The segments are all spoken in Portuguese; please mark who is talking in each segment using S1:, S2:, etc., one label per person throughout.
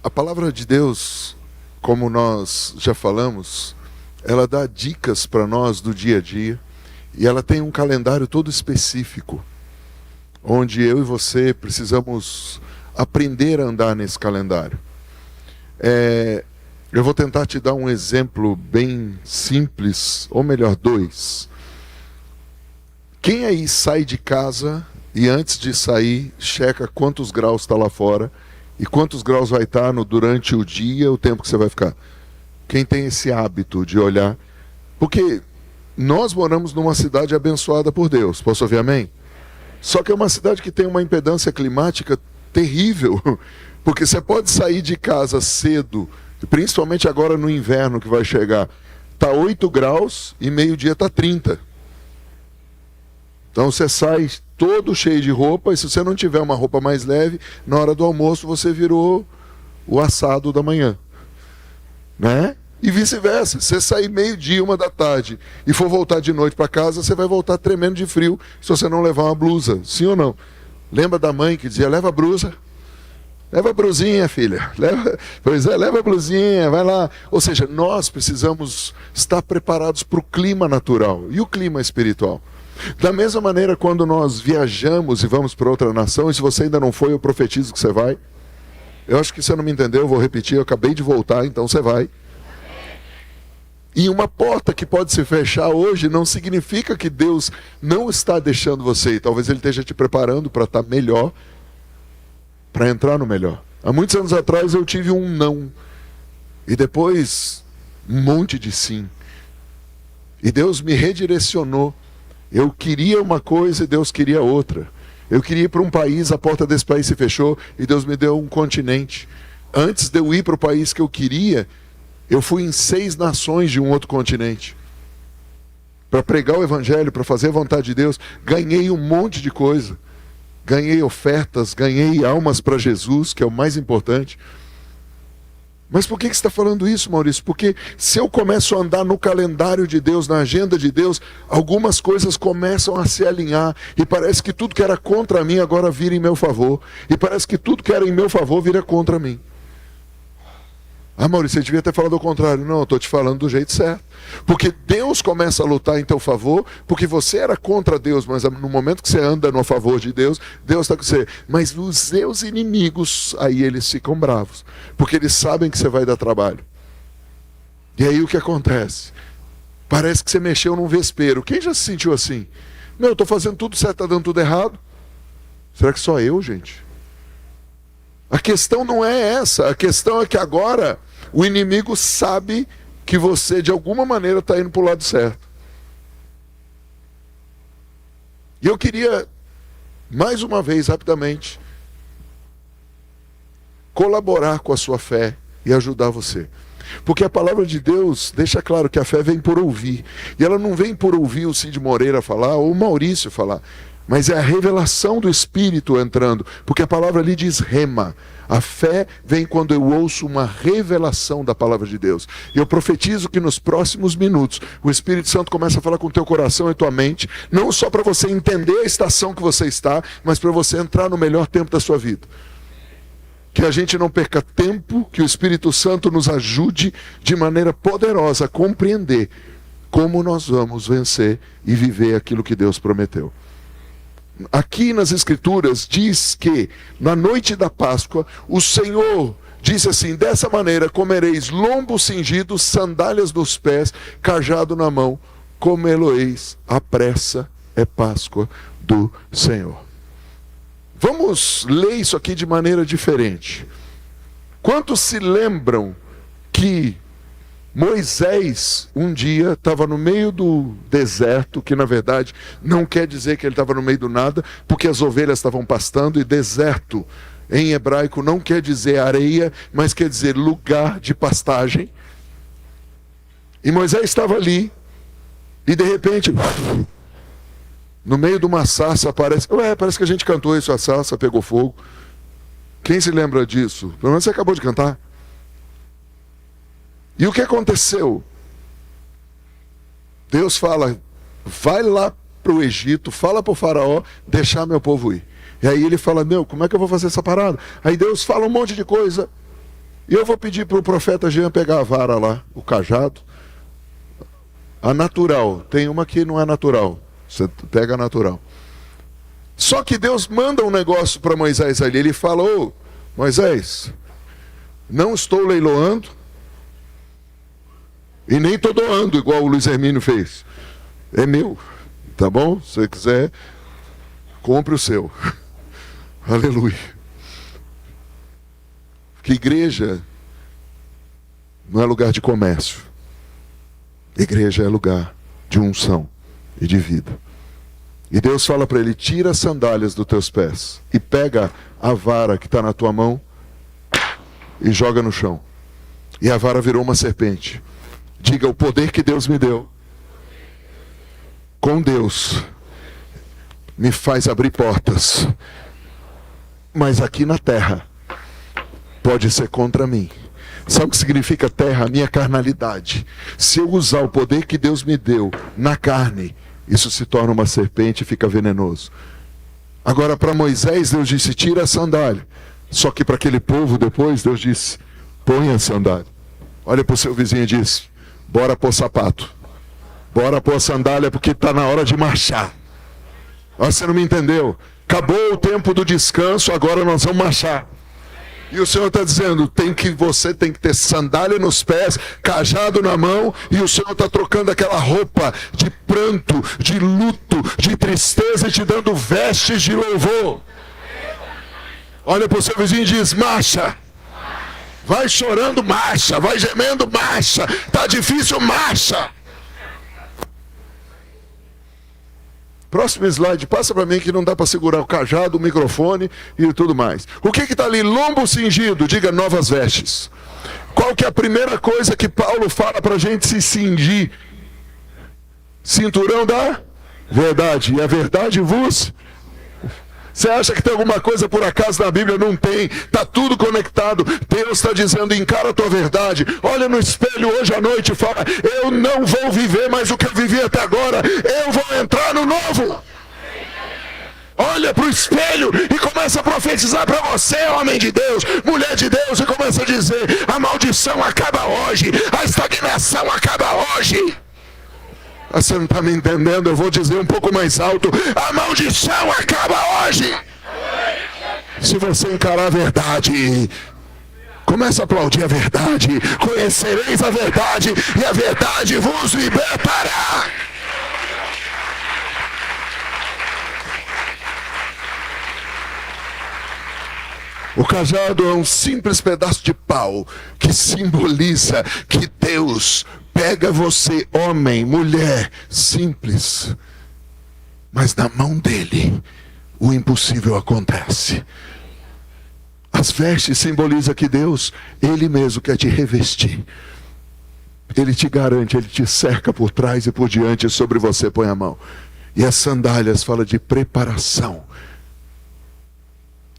S1: A palavra de Deus, como nós já falamos, ela dá dicas para nós do dia a dia, e ela tem um calendário todo específico, onde eu e você precisamos aprender a andar nesse calendário. Eu vou tentar te dar um exemplo bem simples, ou melhor, dois. Quem aí sai de casa e antes de sair, checa quantos graus está lá fora e quantos graus vai estar durante o dia, o tempo que você vai ficar? Quem tem esse hábito de olhar? Porque nós moramos numa cidade abençoada por Deus, posso ouvir amém? Só que é uma cidade que tem uma impedância climática terrível, porque você pode sair de casa cedo, principalmente agora no inverno que vai chegar, está 8 graus e meio-dia está 30. Então você sai todo cheio de roupa, e se você não tiver uma roupa mais leve, na hora do almoço você virou o assado da manhã, né? E vice-versa, você sair meio-dia, 1h e for voltar de noite para casa, você vai voltar tremendo de frio se você não levar uma blusa, sim ou não? Lembra da mãe que dizia, leva a blusa? Leva a blusinha, filha. Leva a blusinha, vai lá. Ou seja, nós precisamos estar preparados para o clima natural e o clima espiritual. Da mesma maneira, quando nós viajamos e vamos para outra nação, e se você ainda não foi, eu profetizo que você vai. Eu acho que você não me entendeu, eu vou repetir, eu acabei de voltar, então você vai. E uma porta que pode se fechar hoje não significa que Deus não está deixando você. Talvez Ele esteja te preparando para estar melhor, para entrar no melhor. Há muitos anos atrás eu tive um não. E depois um monte de sim. E Deus me redirecionou. Eu queria uma coisa e Deus queria outra. Eu queria ir para um país, a porta desse país se fechou e Deus me deu um continente. Antes de eu ir para o país que eu queria, eu fui em 6 nações de um outro continente. Para pregar o evangelho, para fazer a vontade de Deus. Ganhei um monte de coisa. Ganhei ofertas, ganhei almas para Jesus, que é o mais importante. Mas por que você está falando isso, Maurício? Porque se eu começo a andar no calendário de Deus, na agenda de Deus, algumas coisas começam a se alinhar. E parece que tudo que era contra mim agora vira em meu favor. E parece que tudo que era em meu favor vira contra mim. Ah, Maurício, você devia ter falado ao contrário. Não, eu estou te falando do jeito certo. Porque Deus começa a lutar em teu favor, porque você era contra Deus, mas no momento que você anda no favor de Deus, Deus está com você. Mas os seus inimigos, aí eles ficam bravos, porque eles sabem que você vai dar trabalho. E aí o que acontece? Parece que você mexeu num vespeiro. Quem já se sentiu assim? Não, eu estou fazendo tudo certo, está dando tudo errado. Será que só eu, gente? A questão não é essa, a questão é que agora o inimigo sabe que você de alguma maneira está indo para o lado certo. E eu queria, mais uma vez, rapidamente, colaborar com a sua fé e ajudar você. Porque a palavra de Deus deixa claro que a fé vem por ouvir. E ela não vem por ouvir o Cid Moreira falar ou o Maurício falar. Mas é a revelação do Espírito entrando, porque a palavra ali diz rema. A fé vem quando eu ouço uma revelação da palavra de Deus. E eu profetizo que nos próximos minutos, o Espírito Santo começa a falar com o teu coração e tua mente, não só para você entender a estação que você está, mas para você entrar no melhor tempo da sua vida. Que a gente não perca tempo, que o Espírito Santo nos ajude de maneira poderosa a compreender como nós vamos vencer e viver aquilo que Deus prometeu. Aqui nas Escrituras diz que na noite da Páscoa o Senhor disse assim: dessa maneira comereis lombo cingido, sandálias nos pés, cajado na mão, comê-lo-eis, a pressa é Páscoa do Senhor. Vamos ler isso aqui de maneira diferente. Quantos se lembram que Moisés, um dia, estava no meio do deserto, que na verdade não quer dizer que ele estava no meio do nada, porque as ovelhas estavam pastando, e deserto em hebraico não quer dizer areia, mas quer dizer lugar de pastagem. E Moisés estava ali, e de repente, no meio de uma sarça aparece, parece que a gente cantou isso, a sarça pegou fogo. Quem se lembra disso? Pelo menos você acabou de cantar. E o que aconteceu? Deus fala, vai lá para o Egito, fala para o faraó, deixar meu povo ir. E aí ele fala, como é que eu vou fazer essa parada? Aí Deus fala um monte de coisa. E eu vou pedir para o profeta Jean pegar a vara lá, o cajado. A natural, tem uma que não é natural. Você pega a natural. Só que Deus manda um negócio para Moisés ali. Ele fala: ô, Moisés, não estou leiloando e nem estou doando, igual o Luiz Hermínio fez. É meu, tá bom? Se você quiser, compre o seu. Aleluia. Que igreja não é lugar de comércio. Igreja é lugar de unção e de vida. E Deus fala para ele: tira as sandálias dos teus pés e pega a vara que está na tua mão e joga no chão. E a vara virou uma serpente. Diga: o poder que Deus me deu com Deus me faz abrir portas, mas aqui na terra pode ser contra mim. Sabe o que significa terra? A minha carnalidade. Se eu usar o poder que Deus me deu na carne, isso se torna uma serpente e fica venenoso. Agora, para Moisés, Deus disse: tira a sandália. Só que para aquele povo depois, Deus disse: põe a sandália. Olha para o seu vizinho e diz: bora pôr sapato. Bora pôr a sandália, porque está na hora de marchar. Você não me entendeu? Acabou o tempo do descanso, agora nós vamos marchar. E o Senhor está dizendo: você tem que ter sandália nos pés, cajado na mão, e o Senhor está trocando aquela roupa de pranto, de luto, de tristeza, e te dando vestes de louvor. Olha para o seu vizinho e diz: marcha. Vai chorando, marcha. Vai gemendo, marcha. Está difícil, marcha. Próximo slide, passa para mim, que não dá para segurar o cajado, o microfone e tudo mais. O que está ali? Lombo cingido, diga: novas vestes. Qual que é a primeira coisa que Paulo fala para a gente se cingir? Cinturão da verdade. E a verdade vos... Você acha que tem alguma coisa por acaso na Bíblia? Não tem. Está tudo conectado. Deus está dizendo: encara a tua verdade. Olha no espelho hoje à noite e fala: eu não vou viver mais o que eu vivi até agora. Eu vou entrar no novo. Olha para o espelho e começa a profetizar para você, homem de Deus, mulher de Deus, e começa a dizer: a maldição acaba hoje. A estagnação acaba hoje. Você não está me entendendo? Eu vou dizer um pouco mais alto: a maldição acaba hoje. Se você encarar a verdade, começa a aplaudir a verdade. Conhecereis a verdade, e a verdade vos libertará. O cajado é um simples pedaço de pau que simboliza que Deus pega você, homem, mulher, simples, mas na mão dele o impossível acontece. As vestes simbolizam que Deus, Ele mesmo quer te revestir. Ele te garante, Ele te cerca por trás e por diante, e sobre você põe a mão. E as sandálias falam de preparação.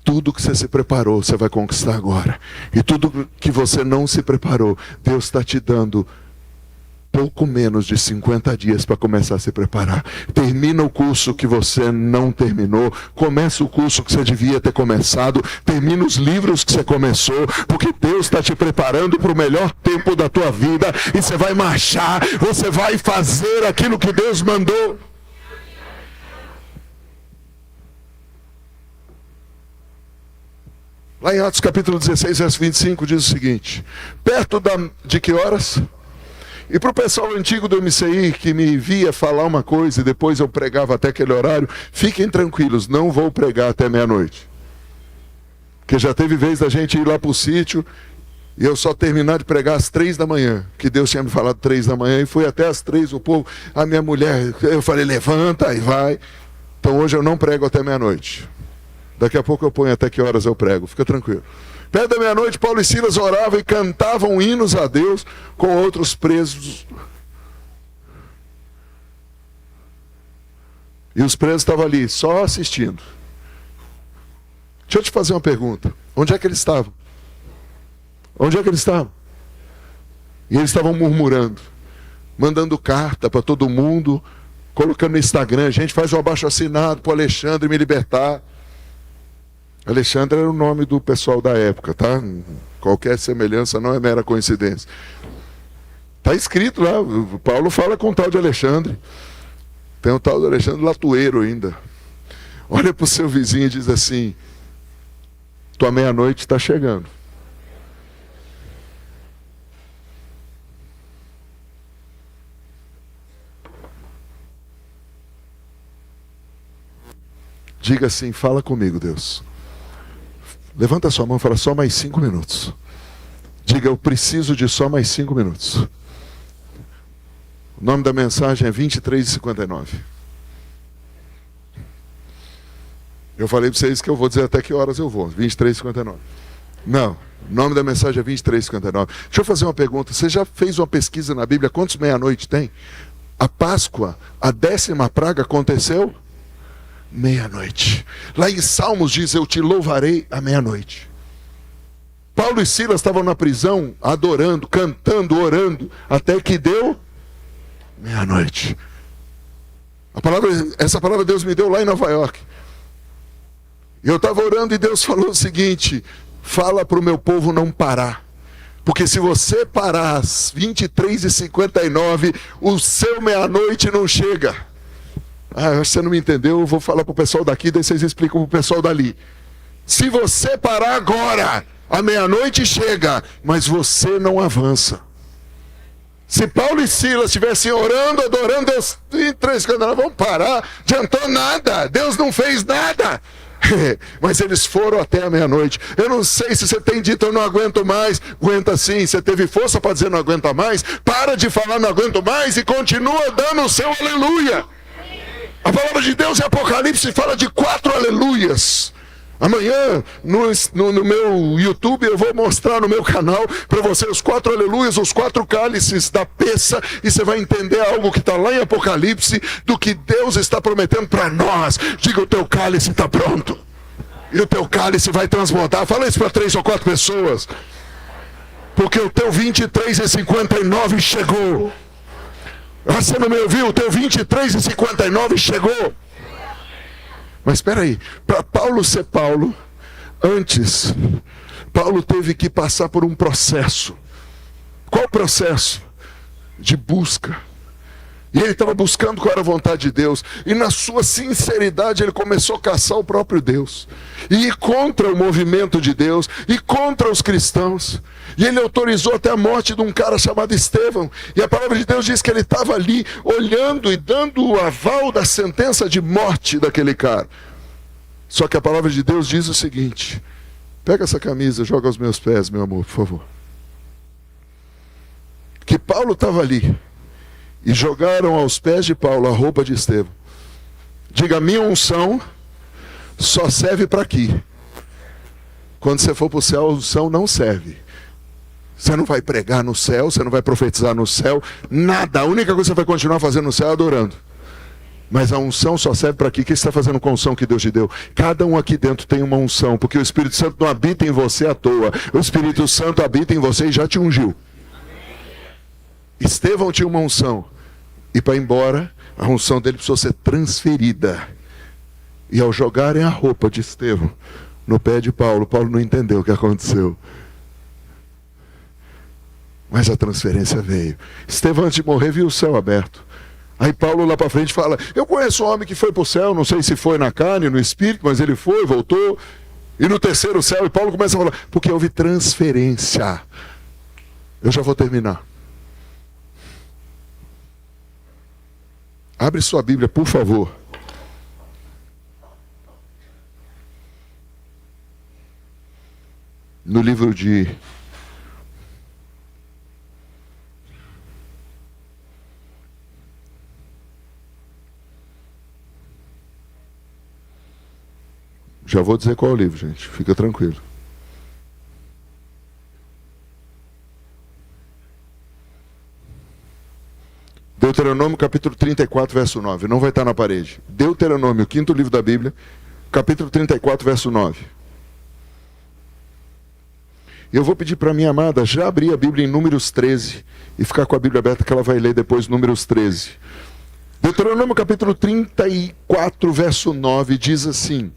S1: Tudo que você se preparou, você vai conquistar agora. E tudo que você não se preparou, Deus está te dando pouco menos de 50 dias para começar a se preparar. Termina o curso que você não terminou, começa o curso que você devia ter começado, termina os livros que você começou, porque Deus está te preparando para o melhor tempo da tua vida, e você vai marchar, você vai fazer aquilo que Deus mandou. Lá em Atos capítulo 16, verso 25, diz o seguinte: perto de que horas? E para o pessoal antigo do MCI, que me via falar uma coisa e depois eu pregava até aquele horário, fiquem tranquilos, não vou pregar até meia-noite. Porque já teve vez da gente ir lá para o sítio e eu só terminar de pregar às 3 da manhã, que Deus tinha me falado 3 da manhã, e fui até às 3, o povo, a minha mulher, eu falei: levanta e vai. Então hoje eu não prego até meia-noite. Daqui a pouco eu ponho até que horas eu prego, fica tranquilo. Perto da meia-noite, Paulo e Silas oravam e cantavam hinos a Deus com outros presos. E os presos estavam ali, só assistindo. Deixa eu te fazer uma pergunta. Onde é que eles estavam? Onde é que eles estavam? E eles estavam murmurando, mandando carta para todo mundo, colocando no Instagram: gente, faz um abaixo-assinado para o Alexandre me libertar. Alexandre era o nome do pessoal da época, tá? Qualquer semelhança não é mera coincidência. Está escrito lá, Paulo fala com o tal de Alexandre. Tem o tal de Alexandre Latueiro ainda. Olha para o seu vizinho e diz assim: tua meia-noite está chegando. Diga assim: fala comigo, Deus. Levanta a sua mão e fala: só mais 5 minutos. Diga: eu preciso de só mais 5 minutos. O nome da mensagem é 23h59. Eu falei para vocês que eu vou dizer até que horas eu vou. 23h59. Não, o nome da mensagem é 23h59. Deixa eu fazer uma pergunta. Você já fez uma pesquisa na Bíblia? Quantos meia-noite tem? A Páscoa, a 10ª praga aconteceu meia-noite. Lá em Salmos diz: eu te louvarei à meia-noite. Paulo e Silas estavam na prisão, adorando, cantando, orando, até que deu meia-noite. Essa palavra Deus me deu lá em Nova York. Eu estava orando e Deus falou o seguinte: fala para o meu povo não parar. Porque se você parar às 23h59, o seu meia-noite não chega. Ah, você não me entendeu, eu vou falar para o pessoal daqui, daí vocês explicam para o pessoal dali. Se você parar agora, a meia-noite chega, mas você não avança. Se Paulo e Silas estivessem orando, adorando Deus, 23h59, vamos parar, adiantou nada, Deus não fez nada. Mas eles foram até a meia-noite. Eu não sei se você tem dito: eu não aguento mais. Aguenta sim. Você teve força para dizer não aguenta mais? Para de falar não aguento mais e continua dando o seu aleluia. A palavra de Deus em Apocalipse fala de 4 aleluias. Amanhã no meu YouTube eu vou mostrar no meu canal para você os 4 aleluias, os 4 cálices da peça, e você vai entender algo que está lá em Apocalipse do que Deus está prometendo para nós. Diga: o teu cálice está pronto e o teu cálice vai transbordar. Fala isso para 3 ou 4 pessoas, porque o teu 23h59 chegou. Você não me ouviu? O teu 23h59 chegou. Mas espera aí, para Paulo ser Paulo, antes, Paulo teve que passar por um processo. Qual processo? De busca. E ele estava buscando qual era a vontade de Deus. E na sua sinceridade ele começou a caçar o próprio Deus. E ir contra o movimento de Deus. E contra os cristãos. E ele autorizou até a morte de um cara chamado Estevão. E a palavra de Deus diz que ele estava ali olhando e dando o aval da sentença de morte daquele cara. Só que a palavra de Deus diz o seguinte: pega essa camisa, joga aos meus pés, meu amor, por favor. Que Paulo estava ali. E jogaram aos pés de Paulo a roupa de Estevão. Diga: minha unção só serve para aqui. Quando você for para o céu, a unção não serve. Você não vai pregar no céu, você não vai profetizar no céu, nada. A única coisa que você vai continuar fazendo no céu é adorando. Mas a unção só serve para aqui. O que você está fazendo com a unção que Deus te deu? Cada um aqui dentro tem uma unção, porque o Espírito Santo não habita em você à toa. O Espírito Santo habita em você e já te ungiu. Estevão tinha uma unção. E para ir embora, a unção dele precisou ser transferida. E ao jogarem a roupa de Estevão no pé de Paulo, Paulo não entendeu o que aconteceu. Mas a transferência veio. Estevão, antes de morrer, viu o céu aberto. Aí Paulo lá para frente fala: eu conheço um homem que foi para o céu, não sei se foi na carne, no espírito, mas ele foi, voltou. E no 3º céu, e Paulo começa a falar: porque houve transferência. Eu já vou terminar. Abre sua Bíblia, por favor. No livro de já vou dizer qual é o livro, gente. Fica tranquilo. Deuteronômio capítulo 34, verso 9. Não vai estar na parede. Deuteronômio, 5º livro da Bíblia, capítulo 34, verso 9. Eu vou pedir para minha amada já abrir a Bíblia em Números 13 e ficar com a Bíblia aberta, que ela vai ler depois Números 13. Deuteronômio capítulo 34, verso 9 diz assim: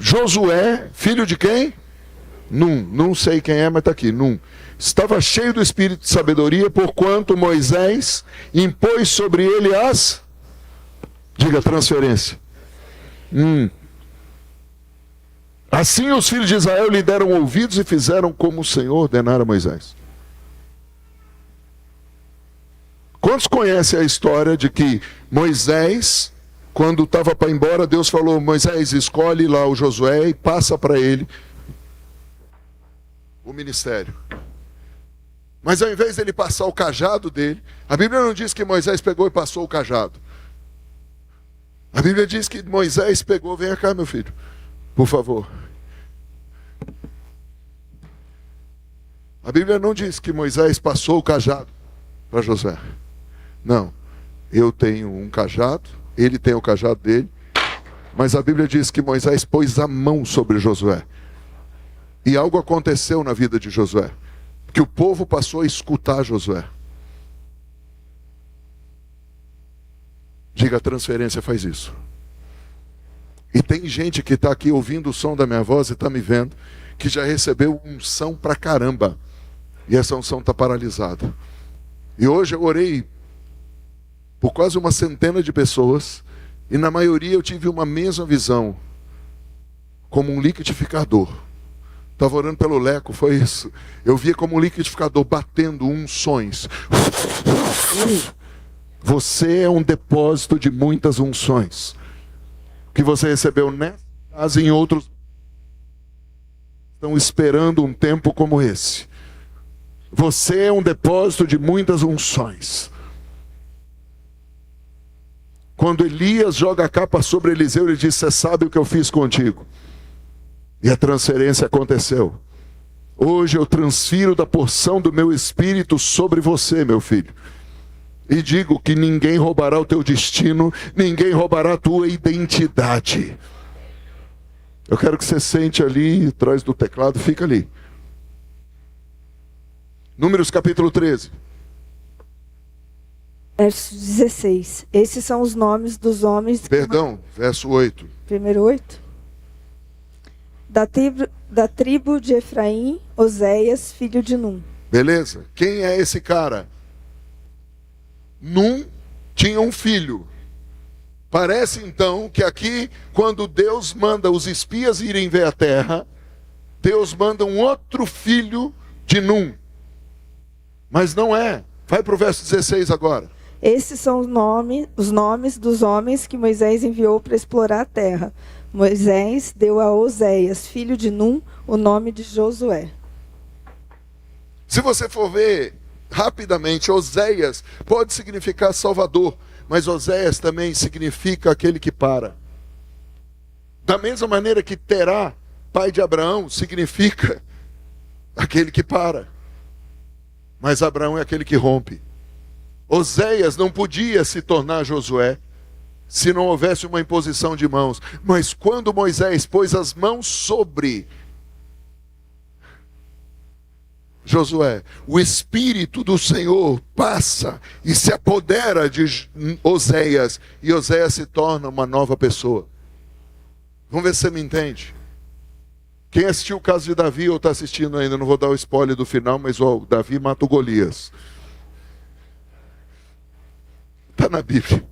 S1: Josué, filho de quem? Num, não sei quem é, mas está aqui, Num. Estava cheio do espírito de sabedoria, porquanto Moisés impôs sobre ele as... Diga, transferência. Assim os filhos de Israel lhe deram ouvidos e fizeram como o Senhor ordenara a Moisés. Quantos conhecem a história de que Moisés, quando estava para ir embora, Deus falou: Moisés, escolhe lá o Josué e passa para ele o ministério. Mas ao invés dele passar o cajado dele, a Bíblia não diz que Moisés pegou e passou o cajado. A Bíblia diz que Moisés pegou, vem cá, meu filho, por favor. A Bíblia não diz que Moisés passou o cajado para Josué. Não, eu tenho um cajado, ele tem o cajado dele, mas a Bíblia diz que Moisés pôs a mão sobre Josué. E algo aconteceu na vida de Josué, que o povo passou a escutar Josué. Diga, a transferência faz isso. E tem gente que está aqui ouvindo o som da minha voz e está me vendo, que já recebeu unção pra caramba, e essa unção está paralisada. E hoje eu orei por quase uma centena de pessoas, e na maioria eu tive uma mesma visão, como um liquidificador. Estava orando pelo Leco, foi isso. Eu via como um liquidificador batendo unções. Você é um depósito de muitas unções, que você recebeu nessa casa e em outros. Estão esperando um tempo como esse. Você é um depósito de muitas unções. Quando Elias joga a capa sobre Eliseu, ele diz: você sabe o que eu fiz contigo. E a transferência aconteceu. Hoje eu transfiro da porção do meu espírito sobre você, meu filho. E digo que ninguém roubará o teu destino, ninguém roubará a tua identidade. Eu quero que você sente ali, atrás do teclado, fica ali. Números capítulo 13.
S2: Verso 16. Esses são os nomes dos homens...
S1: Perdão, verso 8.
S2: Primeiro 8. Da tribo de Efraim, Oséias, filho de Num.
S1: Beleza. Quem é esse cara? Num tinha um filho. Parece então que aqui, quando Deus manda os espias irem ver a terra, Deus manda um outro filho de Num. Mas não é. Vai para o verso 16 agora.
S2: Esses são os nomes dos homens que Moisés enviou para explorar a terra. Moisés deu a Oséias, filho de Num, o nome de Josué.
S1: Se você for ver rapidamente, Oséias pode significar Salvador, mas Oséias também significa aquele que para. Da mesma maneira que Terá, pai de Abraão, significa aquele que para. Mas Abraão é aquele que rompe. Oséias não podia se tornar Josué se não houvesse uma imposição de mãos. Mas quando Moisés pôs as mãos sobre Josué, o Espírito do Senhor passa e se apodera de Oséias, e Oséias se torna uma nova pessoa. Vamos ver se você me entende. Quem assistiu o caso de Davi ou está assistindo ainda, não vou dar o spoiler do final, mas o Davi mata o Golias. Está na Bíblia.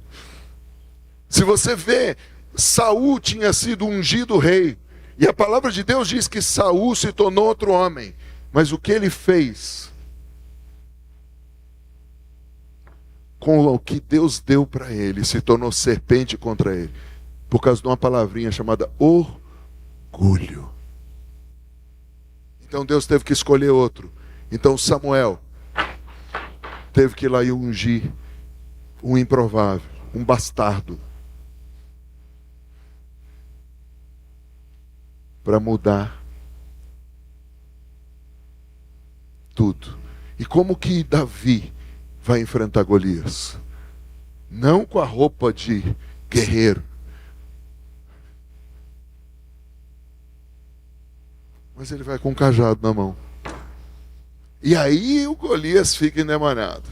S1: Se você vê, Saul tinha sido ungido rei, e a palavra de Deus diz que Saul se tornou outro homem. Mas o que ele fez com o que Deus deu para ele, se tornou serpente contra ele, por causa de uma palavrinha chamada orgulho. Então Deus teve que escolher outro. Então Samuel teve que ir lá e ungir um improvável, um bastardo, para mudar tudo. E como que Davi vai enfrentar Golias? Não com a roupa de guerreiro, mas ele vai com um cajado na mão. E aí o Golias fica endemoniado.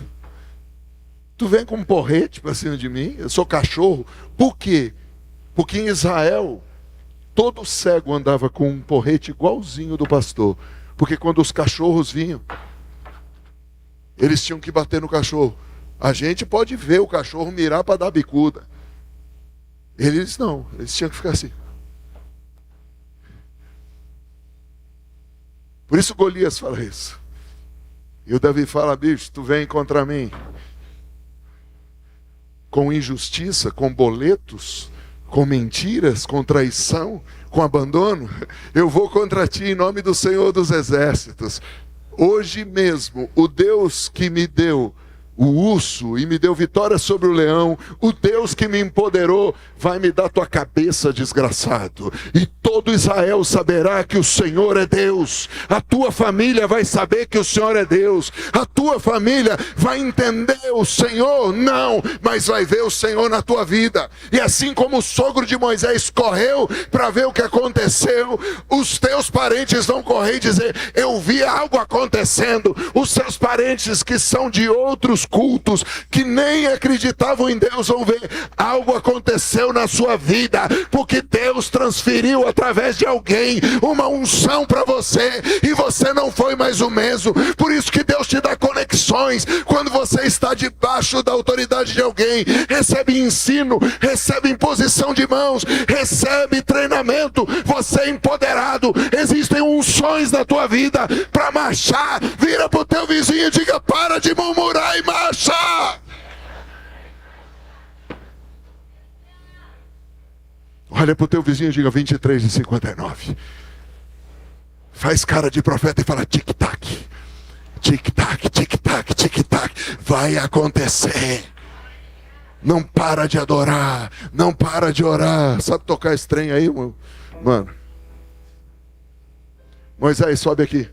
S1: Tu vem com um porrete para cima de mim? Eu sou cachorro. Por quê? Porque em Israel todo cego andava com um porrete igualzinho do pastor. Porque quando os cachorros vinham, eles tinham que bater no cachorro. A gente pode ver o cachorro mirar para dar bicuda. Eles não, eles tinham que ficar assim. Por isso Golias fala isso. E o Davi fala, bicho, tu vem contra mim com injustiça, com boletos, com mentiras, com traição, com abandono. Eu vou contra ti em nome do Senhor dos Exércitos. Hoje mesmo, o Deus que me deu o urso e me deu vitória sobre o leão, o Deus que me empoderou, vai me dar tua cabeça, desgraçado. E todo Israel saberá que o Senhor é Deus. A tua família vai saber que o Senhor é Deus. A tua família vai entender o Senhor, não, mas vai ver o Senhor na tua vida. E assim como o sogro de Moisés correu para ver o que aconteceu, os teus parentes vão correr e dizer, eu vi algo acontecendo. Os seus parentes que são de outros cultos, que nem acreditavam em Deus, vão ver, algo aconteceu na sua vida, porque Deus transferiu através de alguém uma unção para você, e você não foi mais o mesmo. Por isso que Deus te dá conexões, quando você está debaixo da autoridade de alguém, recebe ensino, recebe imposição de mãos, recebe treinamento, você é empoderado, existem unções na tua vida para marchar. Vira para o teu vizinho e diga, para de murmurar e marcha. Olha para o teu vizinho e diga 23:59. Faz cara de profeta e fala tic-tac, tic-tac, tic-tac, tic-tac. Vai acontecer. Não para de adorar, não para de orar. Sabe tocar esse trem aí, mano? Moisés, sobe aqui.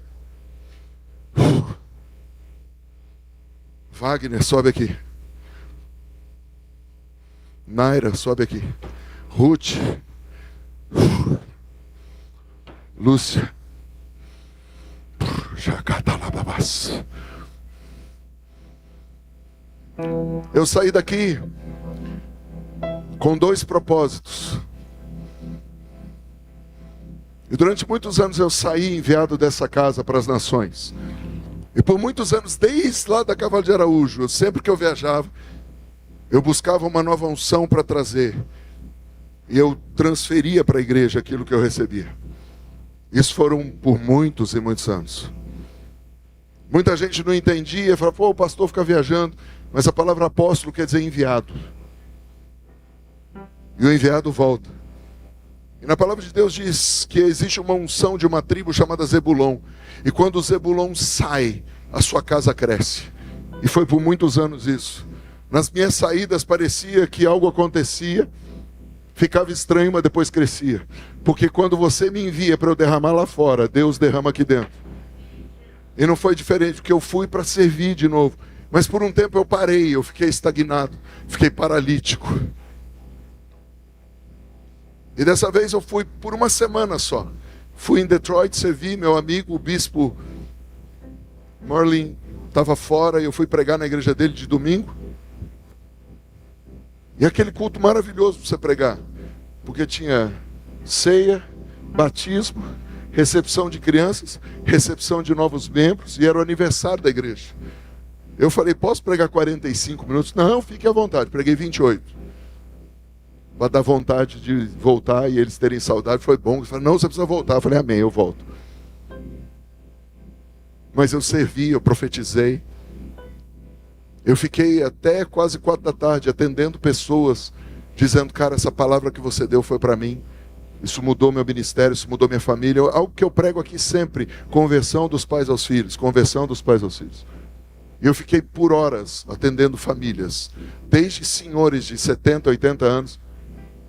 S1: Wagner, sobe aqui. Naira, sobe aqui. Ruth. Lúcia. Jacatalababas. Eu saí daqui com 2 propósitos. E durante muitos anos eu saí enviado dessa casa para as nações. E por muitos anos, desde lá da Cavalo de Araújo, sempre que eu viajava, eu buscava uma nova unção para trazer. E eu transferia para a igreja aquilo que eu recebia. Isso foram por muitos e muitos anos. Muita gente não entendia, falava, pô, o pastor fica viajando. Mas a palavra apóstolo quer dizer enviado. E o enviado volta. E na palavra de Deus diz que existe uma unção de uma tribo chamada Zebulon. E quando o Zebulon sai, a sua casa cresce. E foi por muitos anos isso. Nas minhas saídas parecia que algo acontecia, ficava estranho, mas depois crescia. Porque quando você me envia para eu derramar lá fora, Deus derrama aqui dentro. E não foi diferente, porque eu fui para servir de novo. Mas por um tempo eu parei, eu fiquei estagnado, fiquei paralítico. E dessa vez eu fui por uma semana só. Fui em Detroit, servi, meu amigo, o bispo Merlin estava fora, e eu fui pregar na igreja dele de domingo. E aquele culto maravilhoso para você pregar. Porque tinha ceia, batismo, recepção de crianças, recepção de novos membros, e era o aniversário da igreja. Eu falei, posso pregar 45 minutos? Não, fique à vontade, preguei 28. Para dar vontade de voltar e eles terem saudade, foi bom. Eu falei, não, você precisa voltar. Eu falei, amém, eu volto. Mas eu servi, eu profetizei. Eu fiquei até quase 4 da tarde atendendo pessoas, dizendo, cara, essa palavra que você deu foi para mim. Isso mudou meu ministério, isso mudou minha família. Algo que eu prego aqui sempre, conversão dos pais aos filhos, conversão dos pais aos filhos. E eu fiquei por horas atendendo famílias, desde senhores de 70, 80 anos,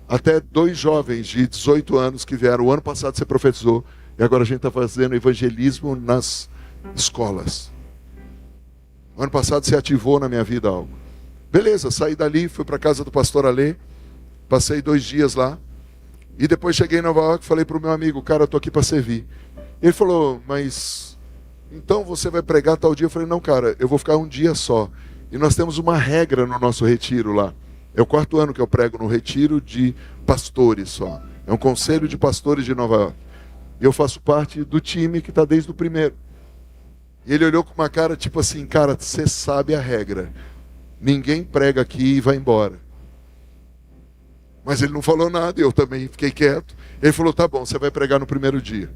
S1: até 2 jovens de 18 anos que vieram. O ano passado você profetizou, e agora a gente está fazendo evangelismo nas escolas. O ano passado você ativou na minha vida algo. Beleza, saí dali, fui para a casa do pastor Alê, passei 2 dias lá, e depois cheguei em Nova York e falei para o meu amigo, cara, eu estou aqui para servir. Ele falou, mas então você vai pregar tal dia? Eu falei, não, cara, eu vou ficar um dia só. E nós temos uma regra no nosso retiro lá. É o 4º ano que eu prego no retiro de pastores só. É um conselho de pastores de Nova York. E eu faço parte do time que está desde o primeiro. E ele olhou com uma cara tipo assim, cara, você sabe a regra. Ninguém prega aqui e vai embora. Mas ele não falou nada, eu também fiquei quieto. Ele falou, tá bom, você vai pregar no primeiro dia.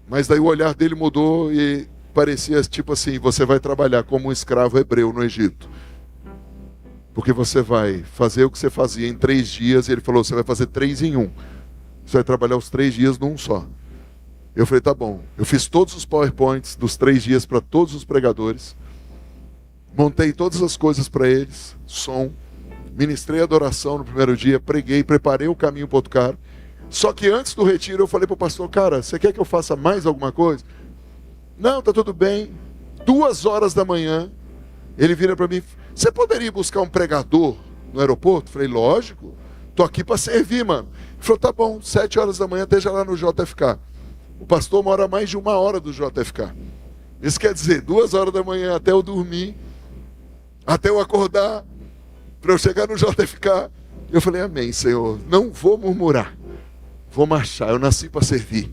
S1: Mas daí o olhar dele mudou e parecia tipo assim, você vai trabalhar como um escravo hebreu no Egito. Porque você vai fazer o que você fazia em 3 dias, e ele falou, você vai fazer 3 em 1. Você vai trabalhar os 3 dias num só. Eu falei, tá bom. Eu fiz todos os PowerPoints dos 3 dias para todos os pregadores. Montei todas as coisas para eles, som. Ministrei adoração no primeiro dia, preguei, preparei o caminho para outro cara. Só que antes do retiro eu falei para o pastor, cara, você quer que eu faça mais alguma coisa? Não, tá tudo bem. 2 horas da manhã, ele vira para mim, você poderia buscar um pregador no aeroporto? Falei, lógico, tô aqui para servir, mano. Ele falou, tá bom, 7 horas da manhã, esteja lá no JFK. O pastor mora a mais de 1 hora do JFK. Isso quer dizer, 2 horas da manhã até eu dormir, até eu acordar, para eu chegar no JFK. Eu falei, amém, Senhor, não vou murmurar, vou marchar, eu nasci para servir.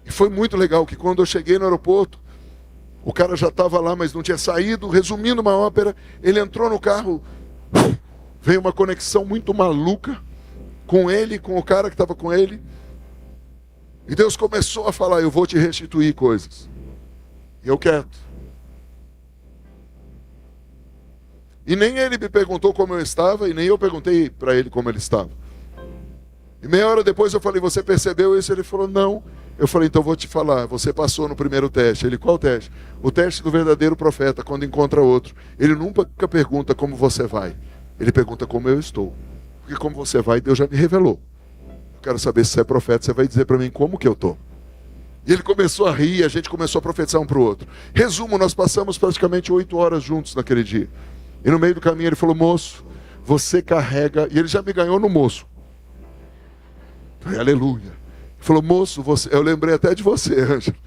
S1: E foi muito legal que quando eu cheguei no aeroporto, o cara já estava lá, mas não tinha saído, resumindo uma ópera, ele entrou no carro, veio uma conexão muito maluca com ele, com o cara que estava com ele, e Deus começou a falar, eu vou te restituir coisas. E eu quieto. E nem ele me perguntou como eu estava, e nem eu perguntei para ele como ele estava. E meia hora depois eu falei, você percebeu isso? Ele falou, não. Eu falei, então vou te falar, você passou no primeiro teste. Ele, qual teste? O teste do verdadeiro profeta, quando encontra outro. Ele nunca pergunta como você vai. Ele pergunta como eu estou. Porque como você vai, Deus já me revelou. Eu quero saber se você é profeta, você vai dizer para mim como que eu estou. E ele começou a rir, a gente começou a profetizar um para o outro. Resumo, nós passamos praticamente 8 horas juntos naquele dia. E no meio do caminho ele falou, moço, você carrega... E ele já me ganhou no moço. Falei, aleluia. Ele falou, moço, você... Eu lembrei até de você, Ângelo.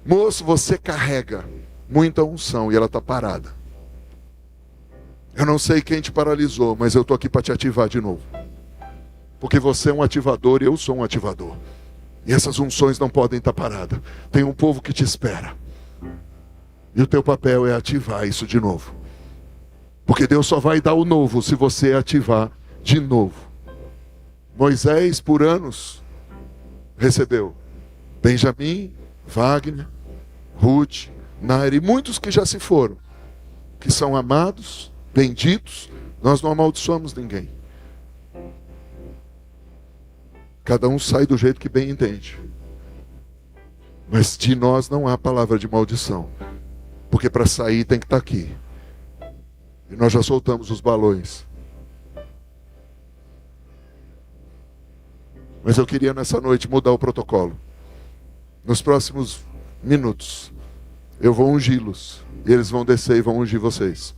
S1: Moço, você carrega muita unção e ela está parada. Eu não sei quem te paralisou, mas eu estou aqui para te ativar de novo. Porque você é um ativador e eu sou um ativador. E essas unções não podem estar paradas. Tem um povo que te espera. E o teu papel é ativar isso de novo. Porque Deus só vai dar o novo se você ativar de novo. Moisés, por anos, recebeu Benjamim, Wagner, Ruth, Nair e muitos que já se foram. Que são amados, benditos. Nós não amaldiçoamos ninguém. Cada um sai do jeito que bem entende. Mas de nós não há palavra de maldição. Porque para sair tem que estar aqui. E nós já soltamos os balões. Mas eu queria nessa noite mudar o protocolo. Nos próximos minutos, eu vou ungí-los. E eles vão descer e vão ungir vocês.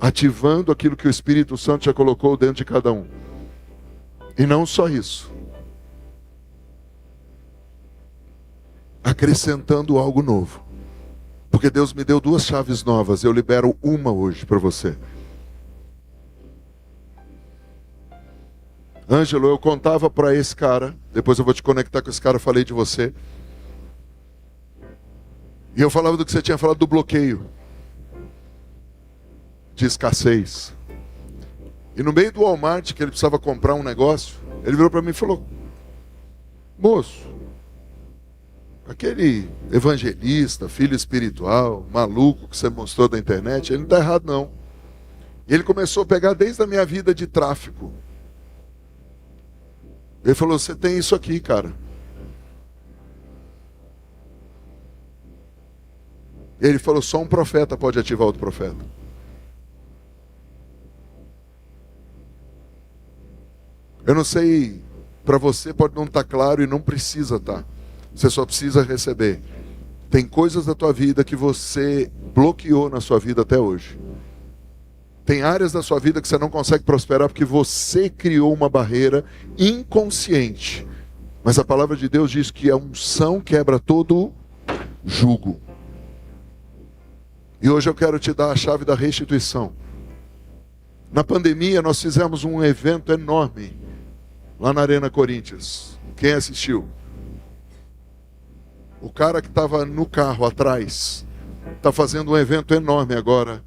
S1: Ativando aquilo que o Espírito Santo já colocou dentro de cada um. E não só isso. Acrescentando algo novo. Porque Deus me deu 2 chaves novas. Eu libero uma hoje para você. Ângelo, eu contava para esse cara. Depois eu vou te conectar com esse cara. Falei de você. E eu falava do que você tinha falado do bloqueio. De escassez. E no meio do Walmart, que ele precisava comprar um negócio, ele virou para mim e falou, moço, aquele evangelista, filho espiritual, maluco que você mostrou da internet, ele não está errado não. E ele começou a pegar desde a minha vida de tráfico. Ele falou, você tem isso aqui, cara. Ele falou, só um profeta pode ativar outro profeta. Eu não sei, para você pode não estar claro e não precisa estar. Você só precisa receber. Tem coisas da tua vida que você bloqueou na sua vida até hoje. Tem áreas da sua vida que você não consegue prosperar porque você criou uma barreira inconsciente. Mas a palavra de Deus diz que a unção quebra todo jugo. E hoje eu quero te dar a chave da restituição. Na pandemia nós fizemos um evento enorme lá na Arena Corinthians. Quem assistiu? O cara que estava no carro atrás está fazendo um evento enorme agora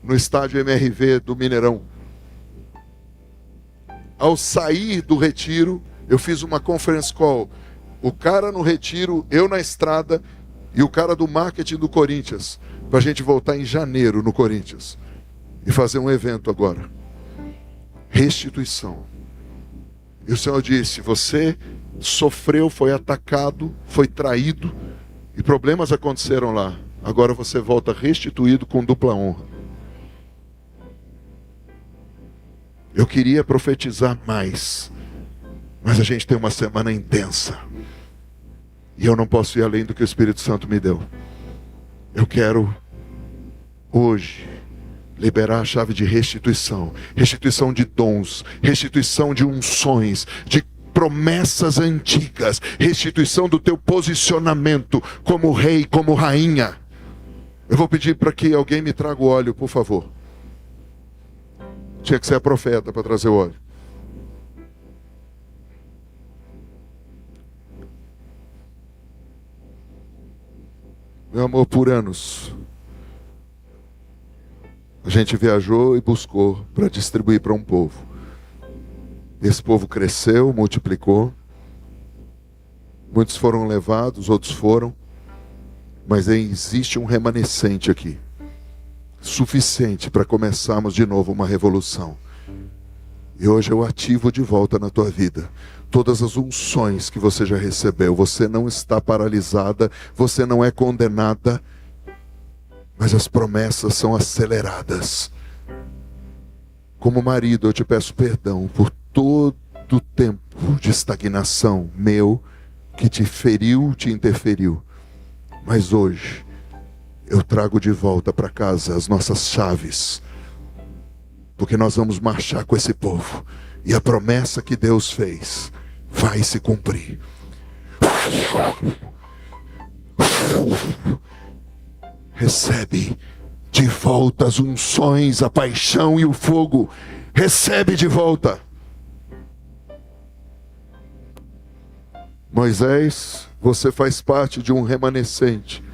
S1: no estádio MRV do Mineirão. Ao sair do retiro, eu fiz uma conference call. O cara no retiro, eu na estrada e o cara do marketing do Corinthians, para a gente voltar em janeiro no Corinthians e fazer um evento agora. Restituição. E o Senhor disse: você sofreu, foi atacado, foi traído e problemas aconteceram lá. Agora você volta restituído com dupla honra. Eu queria profetizar mais, mas a gente tem uma semana intensa. E eu não posso ir além do que o Espírito Santo me deu. Eu quero, hoje, liberar a chave de restituição. Restituição de dons, restituição de unções, de promessas antigas, restituição do teu posicionamento como rei, como rainha. Eu vou pedir para que alguém me traga o óleo, por favor. Tinha que ser a profeta para trazer o óleo. Meu amor, por anos, a gente viajou e buscou para distribuir para um povo. Esse povo cresceu, multiplicou. Muitos foram levados, outros foram. Mas existe um remanescente aqui, suficiente para começarmos de novo uma revolução. E hoje eu ativo de volta na tua vida todas as unções que você já recebeu. Você não está paralisada, você não é condenada, mas as promessas são aceleradas. Como marido, eu te peço perdão por todo o tempo de estagnação meu, que te feriu, te interferiu. Mas hoje, eu trago de volta para casa as nossas chaves, porque nós vamos marchar com esse povo, e a promessa que Deus fez vai se cumprir. Recebe de volta as unções, a paixão e o fogo. Recebe de volta. Moisés, você faz parte de um remanescente.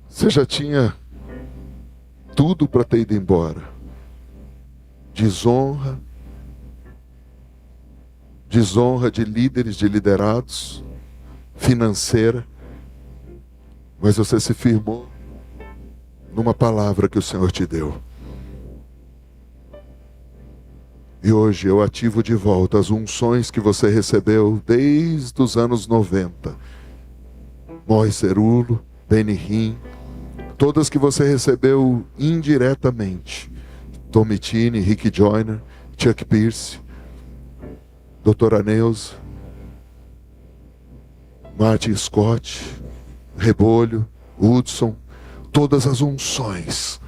S1: Você já tinha tudo para ter ido embora. Desonra de líderes, de liderados, financeira. Mas você se firmou numa palavra que o Senhor te deu. E hoje eu ativo de volta as unções que você recebeu desde os anos 90. Moisés Cerulo, Benny Hinn, todas que você recebeu indiretamente. Tommy Tini, Rick Joyner, Chuck Pierce, Doutora Neuza, Martin Scott, Rebolho, Hudson, todas as unções.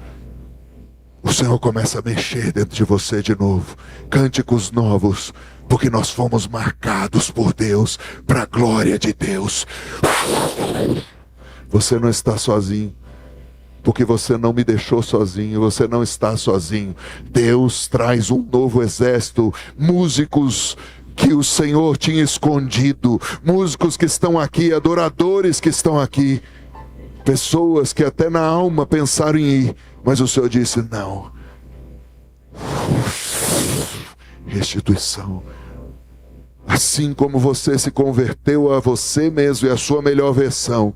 S1: O Senhor começa a mexer dentro de você de novo. Cânticos novos, porque nós fomos marcados por Deus, para a glória de Deus. Você não está sozinho, porque você não me deixou sozinho, você não está sozinho. Deus traz um novo exército, músicos que o Senhor tinha escondido, músicos que estão aqui, adoradores que estão aqui, pessoas que até na alma pensaram em ir, mas o Senhor disse: não. Restituição. Assim como você se converteu a você mesmo e a sua melhor versão,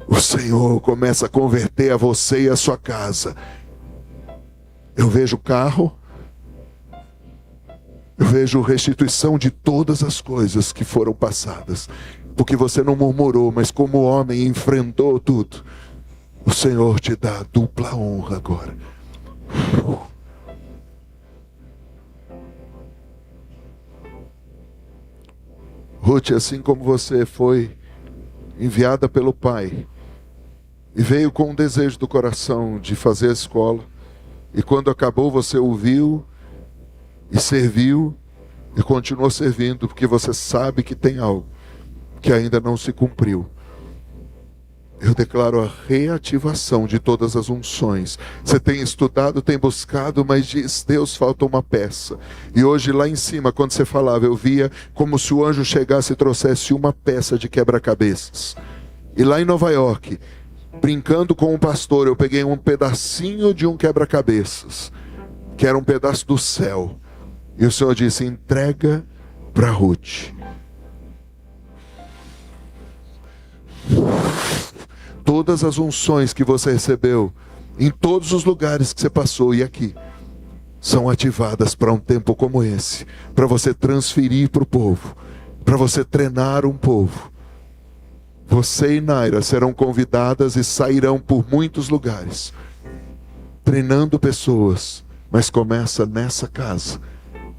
S1: o Senhor começa a converter a você e a sua casa. Eu vejo carro, eu vejo restituição de todas as coisas que foram passadas, porque você não murmurou, mas como homem enfrentou tudo. O Senhor te dá dupla honra agora. Ruth, assim como você foi enviada pelo Pai e veio com um desejo do coração de fazer a escola, e quando acabou você ouviu e serviu e continuou servindo, porque você sabe que tem algo que ainda não se cumpriu. Eu declaro a reativação de todas as unções. Você tem estudado, tem buscado, mas diz, Deus, falta uma peça. E hoje lá em cima, quando você falava, eu via como se o anjo chegasse e trouxesse uma peça de quebra-cabeças. E lá em Nova York, brincando com um pastor, eu peguei um pedacinho de um quebra-cabeças, que era um pedaço do céu. E o Senhor disse, entrega para Ruth. Todas as unções que você recebeu, em todos os lugares que você passou e aqui, são ativadas para um tempo como esse, para você transferir para o povo, para você treinar um povo. Você e Naira serão convidadas e sairão por muitos lugares, treinando pessoas, mas começa nessa casa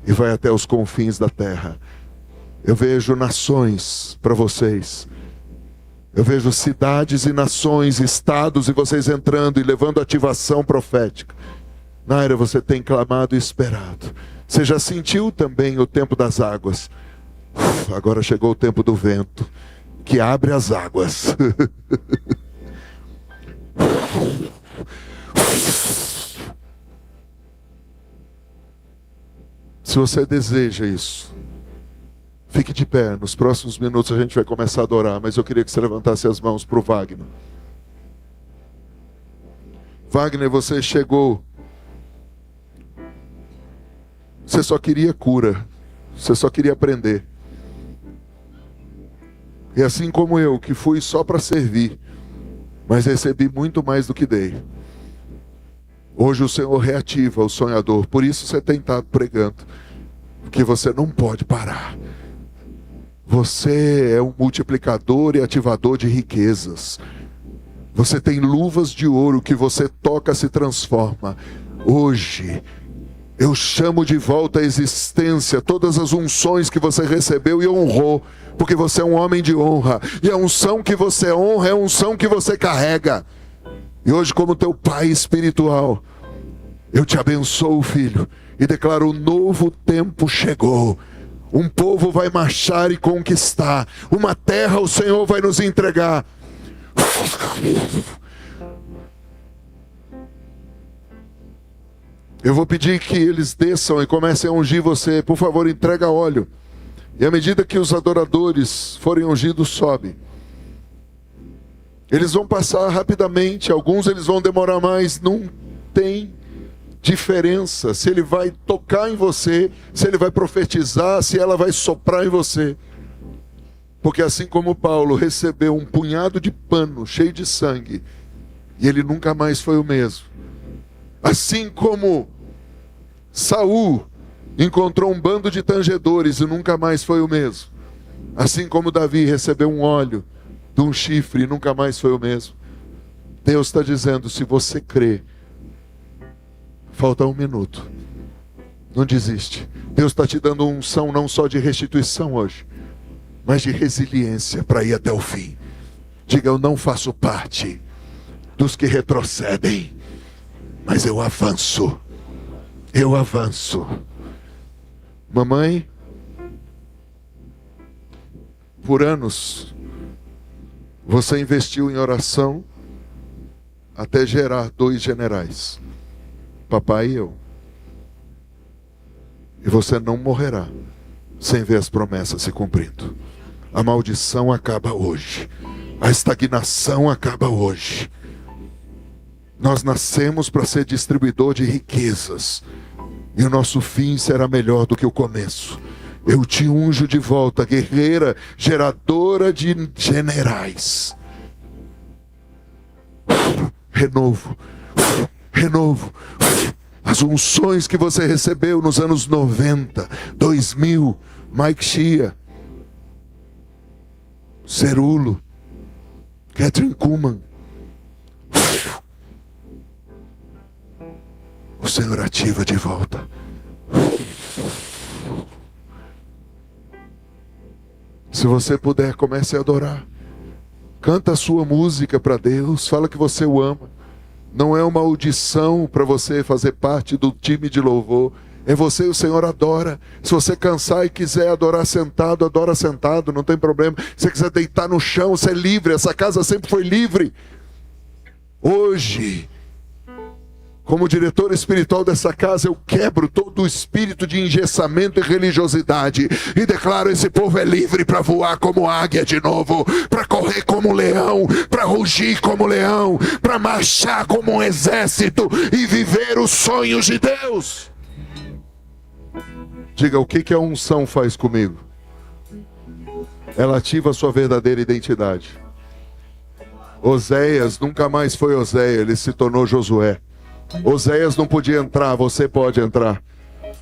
S1: e vai até os confins da terra. Eu vejo nações para vocês. Eu vejo cidades e nações, estados, e vocês entrando e levando ativação profética. Naira, você tem clamado e esperado. Você já sentiu também o tempo das águas. Agora chegou o tempo do vento, que abre as águas. Se você deseja isso, fique de pé. Nos próximos minutos a gente vai começar a adorar, mas eu queria que você levantasse as mãos para o Wagner. Wagner, você chegou. Você só queria cura. Você só queria aprender. E assim como eu, que fui só para servir, mas recebi muito mais do que dei. Hoje o Senhor reativa o sonhador. Por isso você tem estado pregando. Porque você não pode parar. Você é um multiplicador e ativador de riquezas. Você tem luvas de ouro que você toca se transforma. Hoje, eu chamo de volta à existência todas as unções que você recebeu e honrou. Porque você é um homem de honra. E a unção que você honra é a unção que você carrega. E hoje, como teu pai espiritual, eu te abençoo, filho. E declaro, um novo tempo chegou. Um povo vai marchar e conquistar. Uma terra o Senhor vai nos entregar. Eu vou pedir que eles desçam e comecem a ungir você. Por favor, entrega óleo. E à medida que os adoradores forem ungidos, sobe. Eles vão passar rapidamente. Alguns eles vão demorar mais. Não tem diferença se ele vai tocar em você, se ele vai profetizar, se ela vai soprar em você. Porque assim como Paulo recebeu um punhado de pano cheio de sangue e ele nunca mais foi o mesmo, assim como Saul encontrou um bando de tangedores e nunca mais foi o mesmo, assim como Davi recebeu um óleo de um chifre e nunca mais foi o mesmo, Deus está dizendo, se você crê, falta 1 minuto. Não desiste. Deus está te dando unção não só de restituição hoje, mas de resiliência para ir até o fim. Diga, eu não faço parte dos que retrocedem, mas eu avanço. Eu avanço. Mamãe, por anos, você investiu em oração até gerar 2 generais. Papai e eu. E você não morrerá sem ver as promessas se cumprindo. A maldição acaba hoje. A estagnação acaba hoje. Nós nascemos para ser distribuidor de riquezas. E o nosso fim será melhor do que o começo. Eu te unjo de volta, guerreira, geradora de generais. Renovo. Renovo. As unções que você recebeu nos anos 90, 2000, Mike Shea, Cerulo, Catherine Kuhlman. O Senhor ativa de volta. Se você puder, comece a adorar. Canta a sua música para Deus, fala que você o ama. Não é uma audição para você fazer parte do time de louvor. É você e o Senhor adora. Se você cansar e quiser adorar sentado, adora sentado, não tem problema. Se você quiser deitar no chão, você é livre. Essa casa sempre foi livre. Hoje, como diretor espiritual dessa casa, eu quebro todo o espírito de engessamento e religiosidade e declaro: esse povo é livre para voar como águia de novo, para correr como leão, para rugir como leão, para marchar como um exército e viver os sonhos de Deus. Diga, o que a unção faz comigo? Ela ativa a sua verdadeira identidade. Oséias nunca mais foi Oséias, ele se tornou Josué. Oséias não podia entrar, você pode entrar.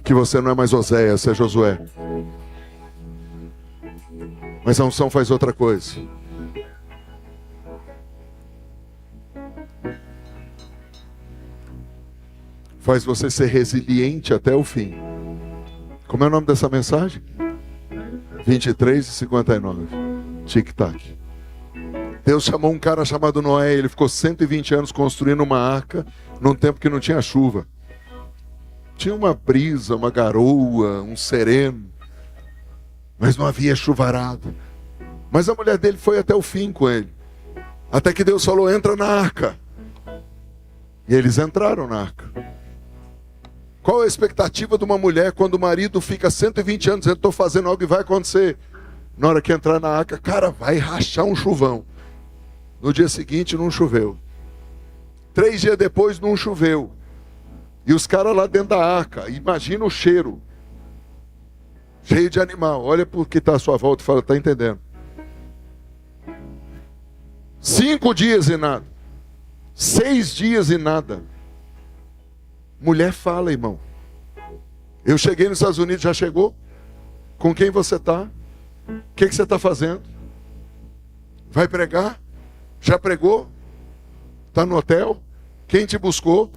S1: Que você não é mais Oséias, você é Josué. Mas a unção faz outra coisa. Faz você ser resiliente até o fim. Como é o nome dessa mensagem? 23:59. Tic-tac. Deus chamou um cara chamado Noé. Ele ficou 120 anos construindo uma arca num tempo que não tinha chuva. Tinha uma brisa, uma garoa, um sereno, mas não havia chuvarada. Mas a mulher dele foi até o fim com ele. Até que Deus falou: entra na arca. E eles entraram na arca. Qual a expectativa de uma mulher quando o marido fica 120 anos dizendo: estou fazendo algo e vai acontecer? Na hora que entrar na arca, cara, vai rachar um chuvão. No dia seguinte não choveu. 3 dias depois não choveu. E os caras lá dentro da arca, imagina o cheiro. Cheio de animal. Olha por que está à sua volta e fala: está entendendo? 5 dias e nada. 6 dias e nada. Mulher fala, irmão. Eu cheguei nos Estados Unidos, já chegou? Com quem você está? O que você está fazendo? Vai pregar? Já pregou? Está no hotel? Quem te buscou?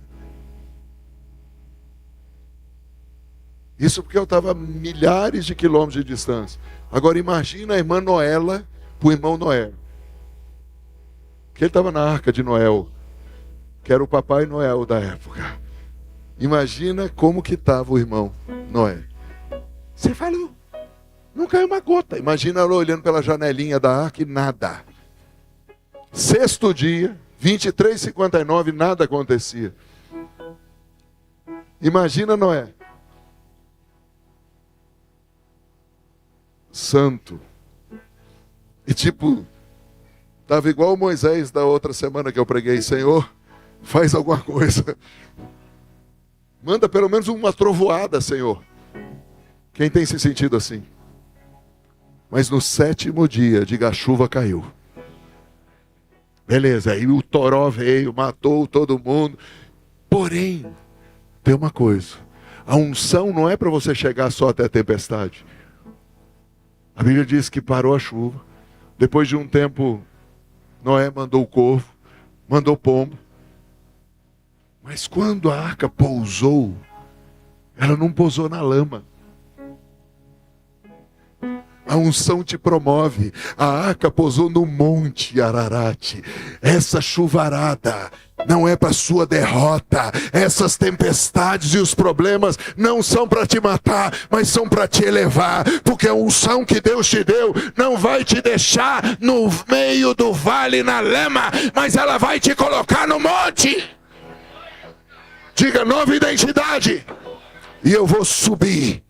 S1: Isso porque eu estava a milhares de quilômetros de distância. Agora imagina a irmã Noela para o irmão Noé. Que ele estava na arca de Noé, que era o Papai Noel da época. Imagina como que estava o irmão Noé. Você falou, não caiu uma gota. Imagina ela olhando pela janelinha da arca e nada. 6º dia, 23:59, nada acontecia. Imagina Noé. Santo. E tipo, estava igual o Moisés da outra semana que eu preguei: Senhor, faz alguma coisa. Manda pelo menos uma trovoada, Senhor. Quem tem se sentido assim? Mas no 7º dia, diga: a chuva caiu. Beleza, aí o toró veio, matou todo mundo. Porém, tem uma coisa: a unção não é para você chegar só até a tempestade. A Bíblia diz que parou a chuva. Depois de um tempo, Noé mandou o corvo, mandou pombo. Mas quando a arca pousou, ela não pousou na lama. A unção te promove. A arca pousou no monte Ararate. Essa chuvarada não é para sua derrota. Essas tempestades e os problemas não são para te matar, mas são para te elevar. Porque a unção que Deus te deu não vai te deixar no meio do vale na lama, mas ela vai te colocar no monte. Diga: nova identidade. E eu vou subir.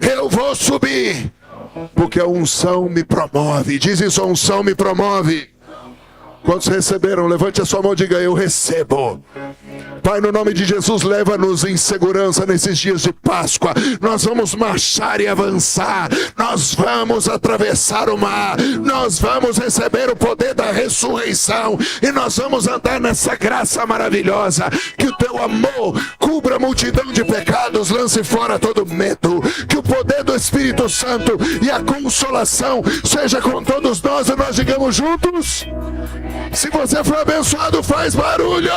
S1: Eu vou subir. Porque a unção me promove. Diz isso: a unção me promove. Quantos receberam? Levante a sua mão e diga: eu recebo. Pai, no nome de Jesus, leva-nos em segurança nesses dias de Páscoa. Nós vamos marchar e avançar. Nós vamos atravessar o mar. Nós vamos receber o poder da ressurreição. E nós vamos andar nessa graça maravilhosa. Que o teu amor cubra a multidão de pecados, lance fora todo medo. Que o poder do Espírito Santo e a consolação seja com todos nós. E nós digamos juntos: se você for abençoado, faz barulho!